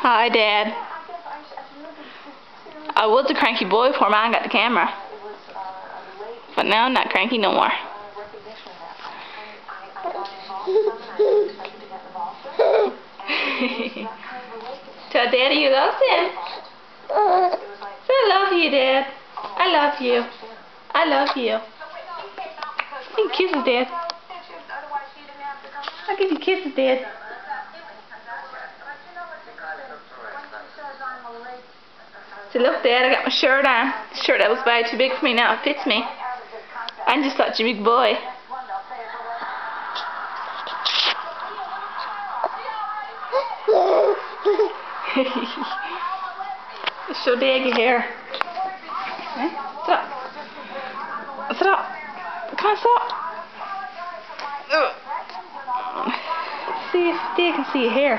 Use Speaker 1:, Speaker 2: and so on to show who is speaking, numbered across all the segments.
Speaker 1: Hi, Dad. I was a cranky boy before Mom got the camera. But now I'm not cranky no more. Tell Daddy you love him. Say I love you, Dad. I love you. I love you. Give you kisses, Dad. I'll give you kisses, Dad. So look, Dad, I got my shirt on. The shirt that was way too big for me now, it fits me. I'm just such a big boy. Show Dad your hair. Eh? Sit up. Sit up. Come on, sit up. See if Dad can see your hair.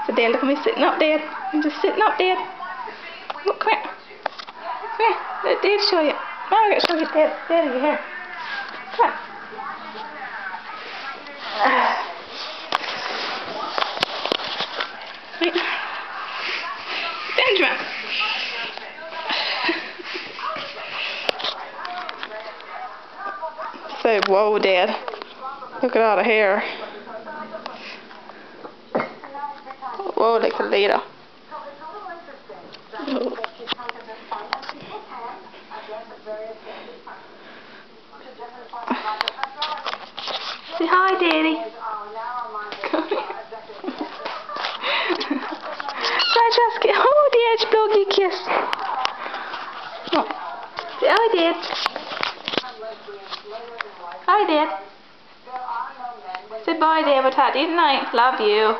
Speaker 1: So Dad, look at me sitting up, Dad. I'm just sitting up, Dad. Look, come here. Come here. Let Dad show you. Now I gotta show you Dad your hair. Come on. Wait. Benjamin. Say, whoa, Dad. Look at all the hair. Whoa, like a later. Oh. Say hi, Daddy. Francesca, oh, Dad, blow you a kiss. Oh. Say hi, Dad. Hi, Dad. Say bye, Dad. We'll talk to you tonight. Love you.